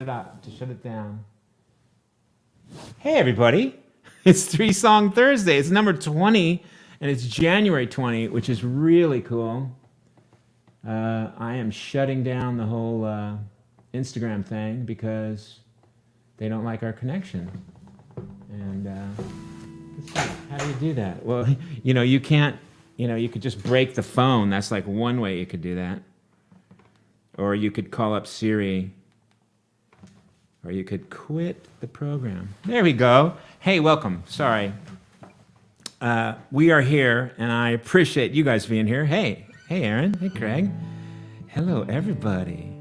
it down. Hey, everybody. It's 3-Song Thursday. It's number 20, and it's January 20, which is really cool. I am shutting down the whole Instagram thing because they don't like our connection. And let's see, how do you do that? Well, you can't, you could just break the phone. That's like one way you could do that. Or you could call up Siri. Or you could quit the program. There we go. Hey, welcome. Sorry. We are here, and I appreciate you guys being here. Hey, Aaron. Hey, Craig. Hello, everybody.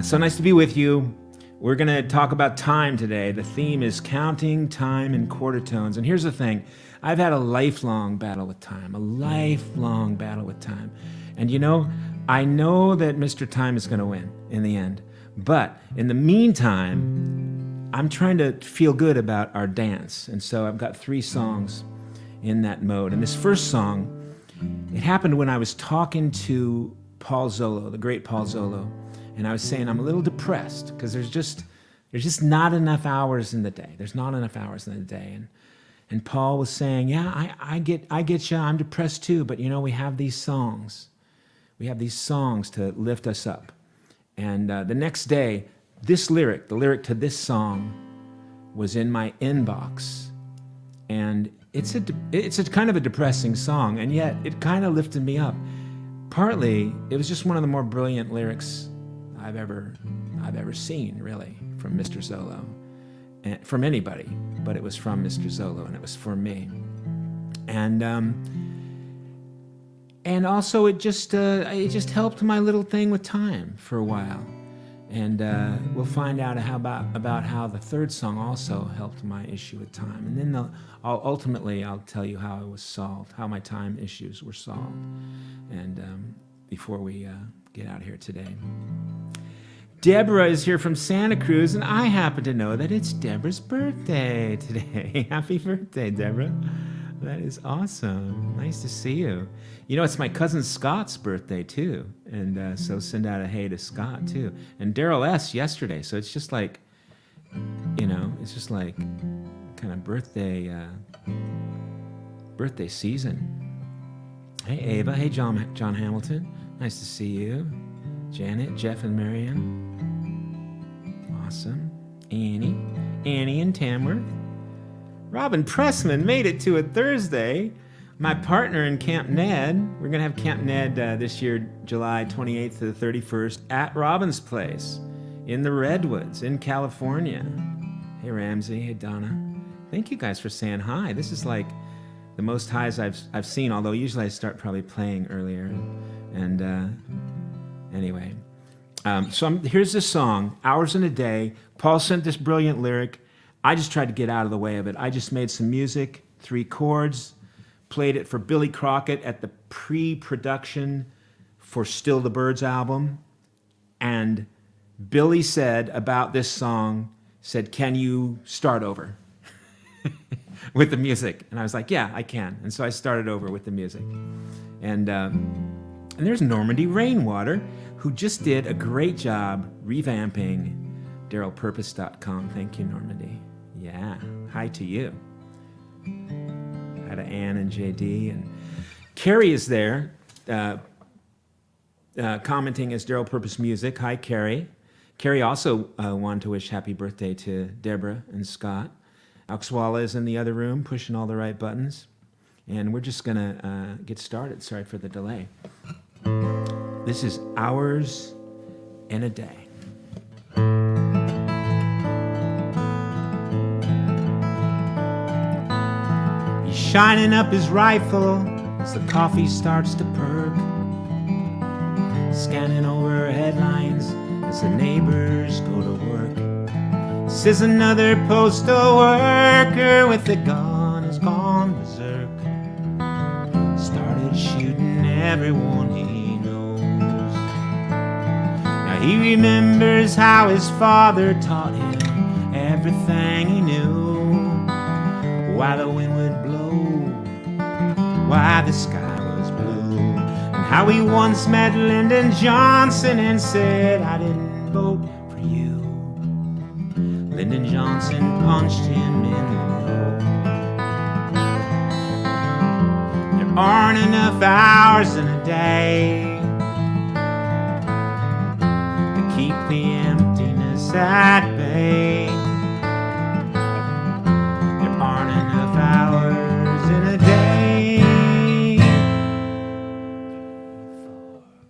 So nice to be with you. We're going to talk about time today. The theme is counting time in quarter tones. And here's the thing. I've had a lifelong battle with time. And I know that Mr. Time is going to win in the end. But in the meantime, I'm trying to feel good about our dance. And so I've got 3 songs in that mode. And this first song, it happened when I was talking to Paul Zollo, the great Paul Zollo. And I was saying I'm a little depressed because there's just not enough hours in the day. There's not enough hours in the day. And Paul was saying, yeah, I get you. I'm depressed too. But we have these songs. We have these songs to lift us up. And the next day, the lyric to this song was in my inbox. And it's a kind of a depressing song, and yet it kind of lifted me up. Partly, it was just one of the more brilliant lyrics I've ever seen, really, from Mr. Zollo. And from anybody, but it was from Mr. Zollo, and it was for me. And also it just helped my little thing with time for a while. And we'll find out about how the third song also helped my issue with time. And then I'll tell you how it was solved, how my time issues were solved. And before we get out of here today. Deborah is here from Santa Cruz, and I happen to know that it's Deborah's birthday today. Happy birthday, Deborah. That is awesome. Nice to see you. It's my cousin Scott's birthday, too. And so send out a hey to Scott, too. And Darryl S. yesterday. So it's just like, it's just like kind of birthday season. Hey, Ava. Hey, John Hamilton. Nice to see you. Janet, Jeff, and Marianne. Awesome. Annie and Tamworth. Robin Pressman made it to a Thursday. My partner in Camp Ned. We're going to have Camp Ned this year, July 28th to the 31st, at Robin's place in the Redwoods in California. Hey, Ramsey. Hey, Donna. Thank you guys for saying hi. This is like the most highs I've seen, although usually I start probably playing earlier. And anyway. Here's this song, Hours in a Day. Paul sent this brilliant lyric. I just tried to get out of the way of it. I just made some music, 3 chords, played it for Billy Crockett at the pre-production for Still the Birds album. And Billy said about this song, can you start over with the music? And I was like, yeah, I can. And so I started over with the music. And there's Normandy Rainwater, who just did a great job revamping DarrylPurpose.com. Thank you, Normandy. Yeah, hi to you. Hi to Ann and JD. And Carrie is there, commenting as Darryl Purpose Music. Hi, Carrie. Carrie also wanted to wish happy birthday to Deborah and Scott. Auxwala is in the other room, pushing all the right buttons. And we're just going to get started. Sorry for the delay. This is Hours in a Day. Shining up his rifle as the coffee starts to perk, scanning over headlines as the neighbors go to work. Says another postal worker with a gun has gone berserk, started shooting everyone he knows. Now he remembers how his father taught him everything he knew, why the wind would blow, why the sky was blue, and how he once met Lyndon Johnson and said, I didn't vote for you, Lyndon Johnson punched him in the nose. There aren't enough hours in a day to keep the emptiness at bay. There aren't enough hours in a day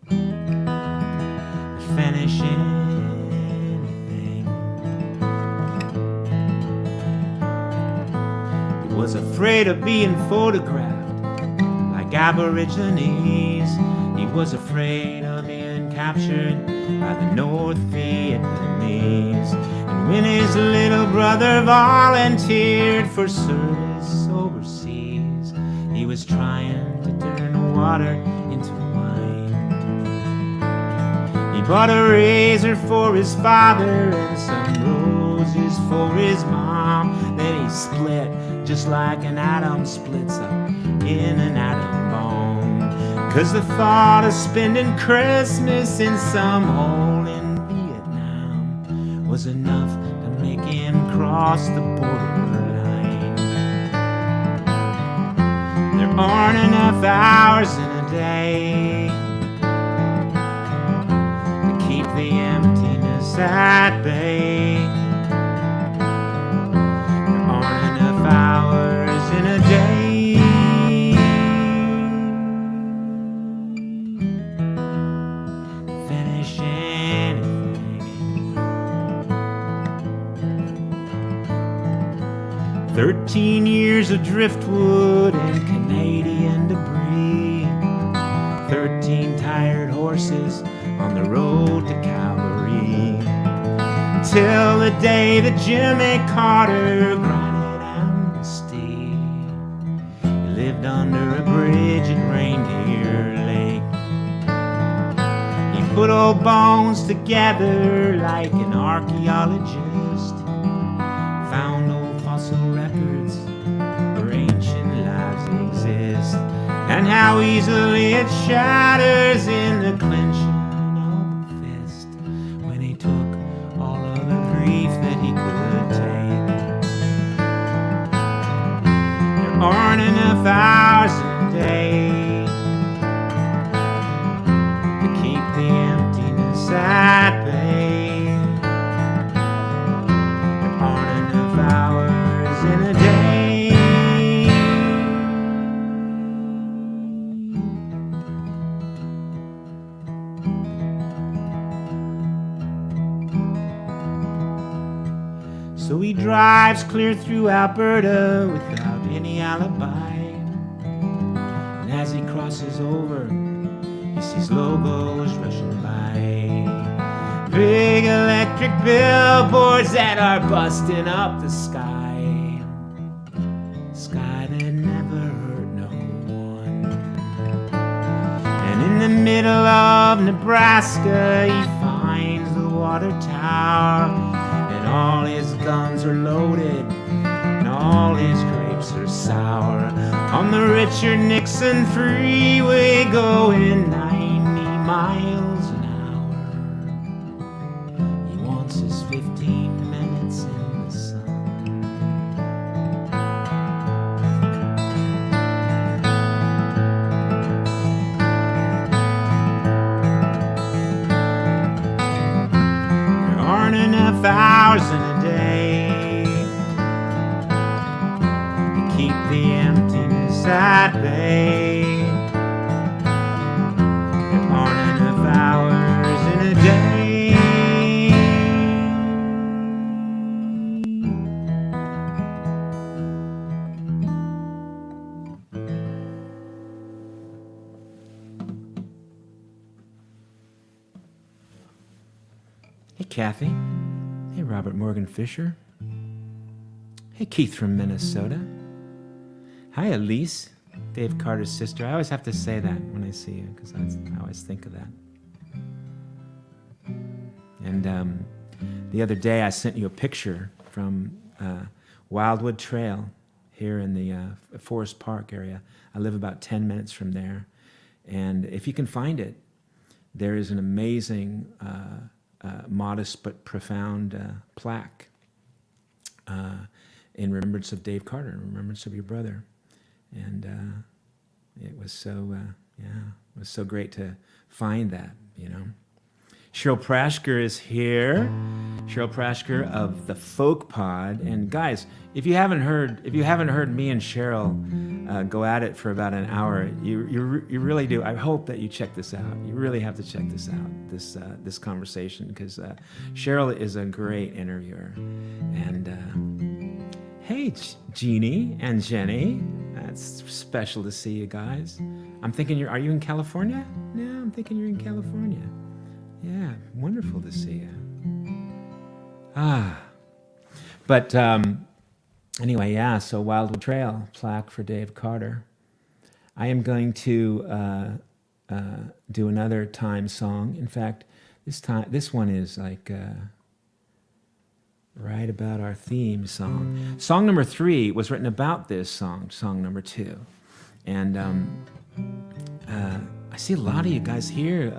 to finish anything. He was afraid of being photographed like Aborigines. He was afraid of being captured by the North Vietnamese. And when his little brother volunteered for service overseas, he was trying to turn the water into wine. He bought a razor for his father and some roses for his mom. Then he split just like an atom splits up in an atom bomb. 'Cause the thought of spending Christmas in some hole in Vietnam was enough to make him cross the borderline. There aren't enough hours in a day to keep the emptiness at bay. There aren't enough hours in a day to finish anything. 13 years of driftwood and Canadian debris. 13 tired horses on the road to Calgary. Till the day that Jimmy Carter grinded amnesty. He lived under a bridge at Reindeer Lake. He put old bones together like an archaeologist. Found old fossil records where ancient lives exist. And how easily it shatters in the clenching of a fist when he took all of the grief that he could take. There aren't enough hours in a day to keep the emptiness at bay. There aren't enough hours in a day. So he drives clear through Alberta without any alibi. And as he crosses over, he sees logos rushing by. Big electric billboards that are busting up the sky. Sky that never hurt no one. And in the middle of Nebraska, he finds the water tower. And all his guns are loaded, and all his grapes are sour. On the Richard Nixon freeway going 90 miles an hour. He wants his 15 minutes in the sun. There aren't enough hours in a day to keep the emptiness at bay. There aren't enough hours in a day. Hey, Kathy. Hey, Robert Morgan Fisher. Hey, Keith from Minnesota. Hi, Elise, Dave Carter's sister. I always have to say that when I see you because I always think of that. And the other day I sent you a picture from Wildwood Trail here in the Forest Park area. I live about 10 minutes from there. And if you can find it, there is an amazing, modest but profound plaque in remembrance of Dave Carter, in remembrance of your brother. And it was so, it was so great to find that, you know. Cheryl Prashker is here. Cheryl Prashker of the Folk Pod. And guys, if you haven't heard me and Cheryl go at it for about an hour, you really do. I hope that you check this out. You really have to check this out, this conversation, because Cheryl is a great interviewer. And hey, Jeannie and Jenny, that's special to see you guys. I'm thinking are you in California? No, I'm thinking you're in California. Yeah, wonderful to see you. But anyway, yeah, so Wildwood Trail, plaque for Dave Carter. I am going to do another time song. In fact, this one is like right about our theme song. Song number 3 was written about this song number 2. And I see a lot of you guys here,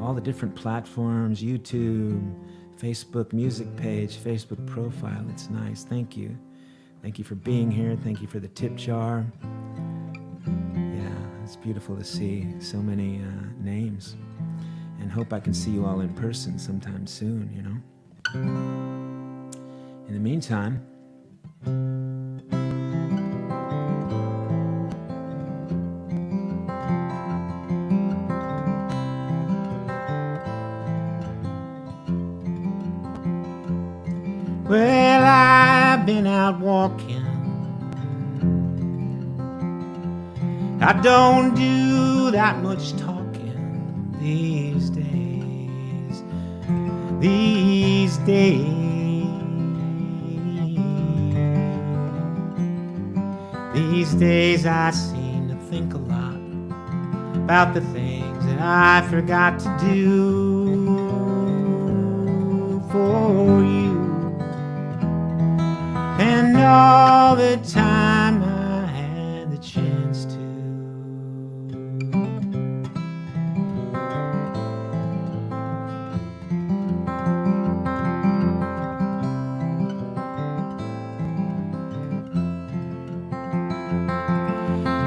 all the different platforms, YouTube, Facebook music page, Facebook profile. It's nice. Thank you. Thank you for being here. Thank you for the tip jar. Yeah, it's beautiful to see so many names. And hope I can see you all in person sometime soon, you know. In the meantime, well, I've been out walking. I don't do that much talking these days. These days. These days I seem to think a lot about the things that I forgot to do for you. And all the time I had the chance to.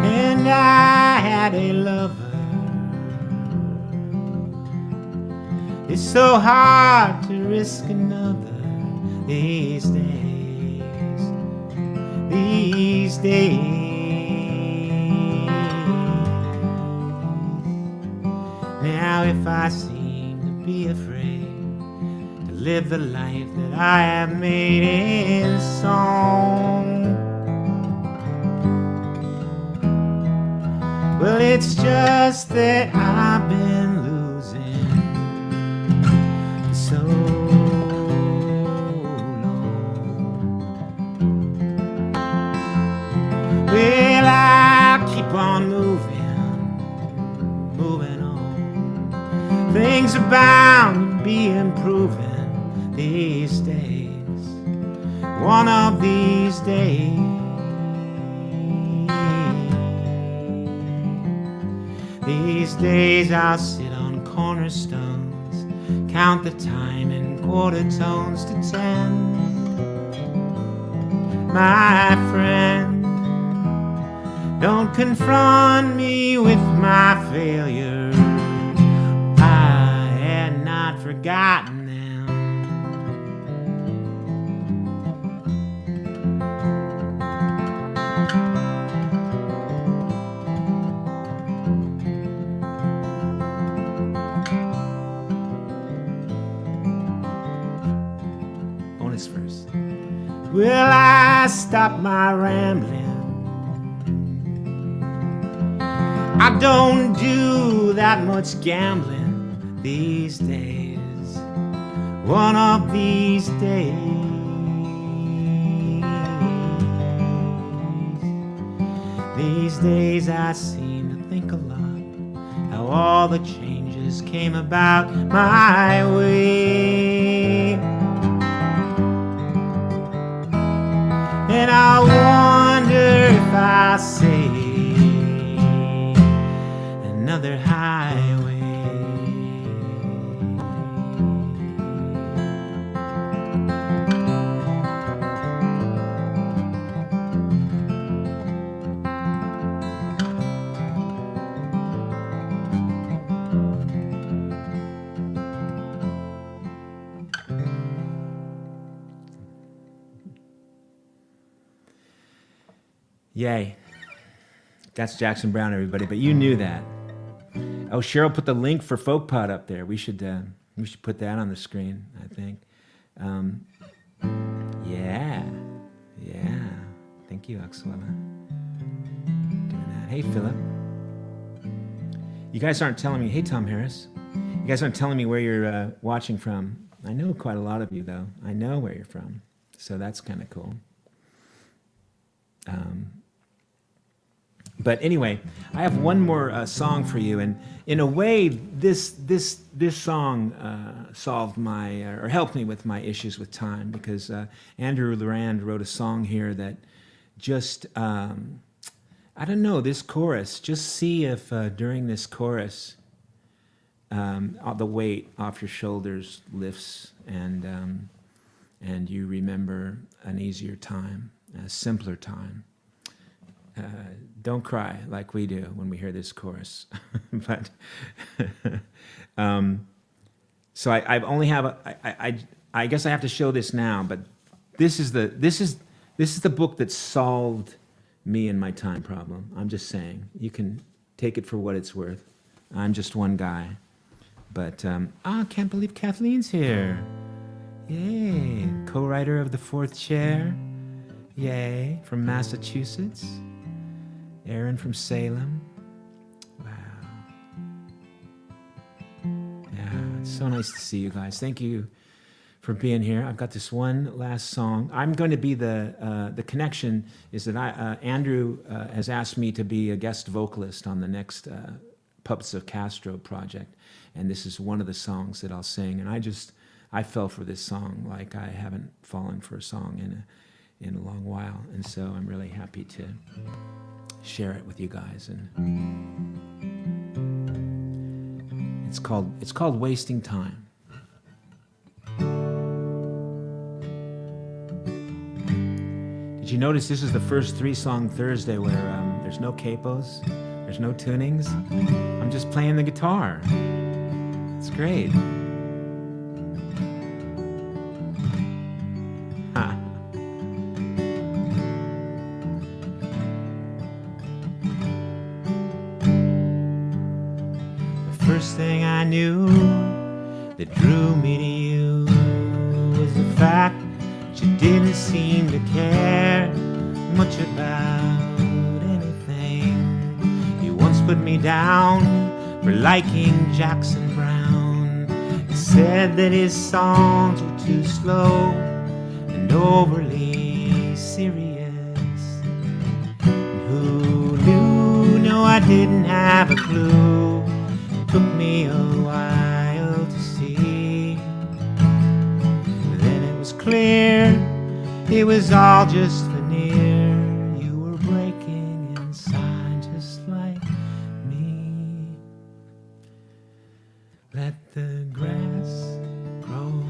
And I had a lover. It's so hard to risk another these days. These days. Now if I seem to be afraid to live the life that I have made in song, well, it's just that I've been losing for so well, I keep on moving on. Things are bound to be improving these days. One of these days. These days I'll sit on cornerstones, count the time in quarter tones to 10. My friend, don't confront me with my failures. I had not forgotten them. Bonus verse. Will I stop my rambling? I don't do that much gambling these days. One of these days. These days I seem to think a lot how all the changes came about my way. And I wonder if I say another highway. Yay. That's Jackson Browne, everybody, but you knew that. Oh, Cheryl put the link for FolkPod up there. We should put that on the screen, I think. Yeah. Thank you, Axwella. Doing that. Hey, Philip. You guys aren't telling me. Hey, Tom Harris. You guys aren't telling me where you're watching from. I know quite a lot of you, though. I know where you're from, so that's kind of cool. But anyway, I have one more song for you, and in a way, this song solved my or helped me with my issues with time, because Andrew Lorand wrote a song here that just I don't know, this chorus. Just see if during this chorus the weight off your shoulders lifts, and you remember an easier time, a simpler time. Don't cry like we do when we hear this chorus, but so I've only have I guess I have to show this now, but this is the book that solved me and my time problem. I'm just saying, you can take it for what it's worth. I'm just one guy, but I can't believe Kathleen's here. Yay, co-writer of The Fourth Chair. Yay, from Massachusetts. Aaron from Salem. Wow. Yeah, it's so nice to see you guys. Thank you for being here. I've got this one last song. I'm going to be the connection is that Andrew has asked me to be a guest vocalist on the next Puppets of Castro project, and this is one of the songs that I'll sing. And I fell for this song like I haven't fallen for a song in a long while, and so I'm really happy to share it with you guys. And it's called Wasting Time. Did you notice this is the first 3-song Thursday where there's no capos, there's no tunings? I'm just playing the guitar. It's great. First thing I knew that drew me to you was the fact that you didn't seem to care much about anything. You once put me down for liking Jackson Browne. You said that his songs were too slow and overly serious. And who knew? No, I didn't have a clue. Took me a while to see. Then it was clear it was all just veneer. You were breaking inside just like me. Let the grass grow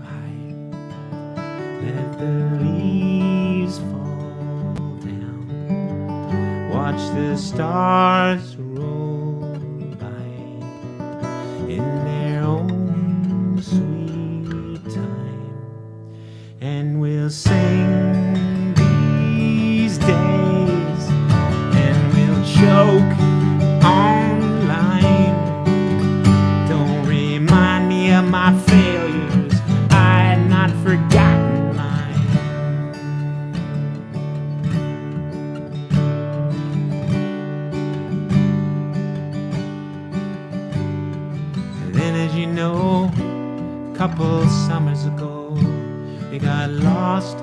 high. Let the leaves fall down. Watch the stars roll in their own sweet time, and we'll sing these days, and we'll choke on lime. Don't remind me of my failures, I had not forgotten mine. As you know, a couple summers ago, we got lost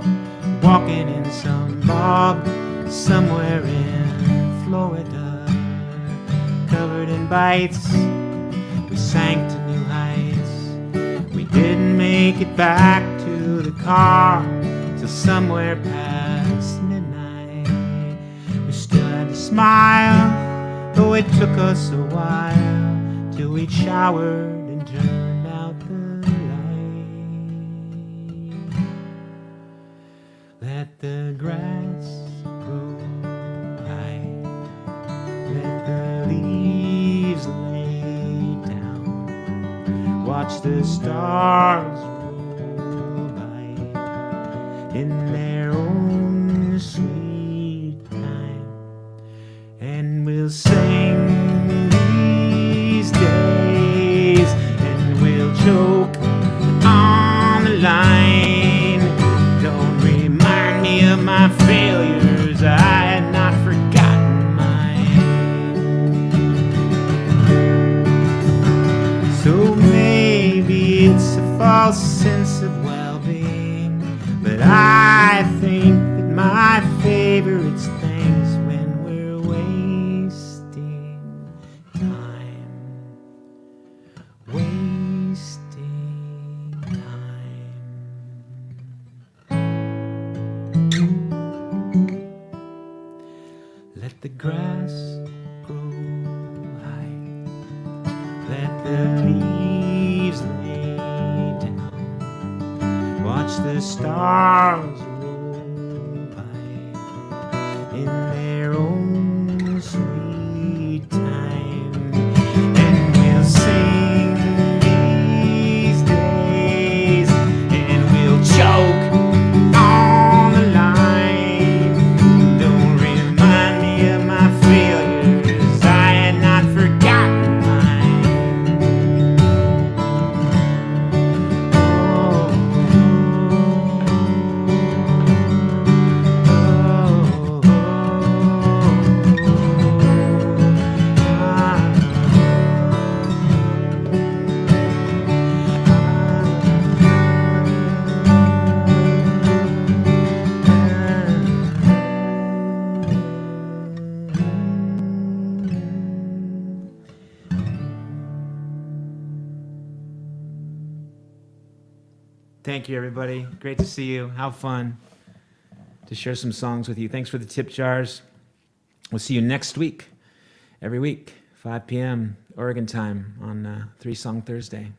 walking in some bog somewhere in Florida. Covered in bites, we sank to new heights. We didn't make it back to the car till somewhere past midnight. We still had to smile, though it took us a while, till we'd showered and turned out the light. Let the grass grow high. Let the leaves lay down. Watch the stars roll by in their own sweet time. So maybe it's a false sense of well-being, but I think that my favorite's things when we're wasting time. Wasting time. Let the grass grow high. Let the leaves lay down. Watch the stars roll by in their own sweet time. And we'll sing these days, and we'll choke on the line. Don't remind me of my failures, I had not forgotten mine. Thank you, everybody. Great to see you. How fun to share some songs with you. Thanks for the tip jars. We'll see you next week, every week, 5 p.m. Oregon time on 3 Song Thursday.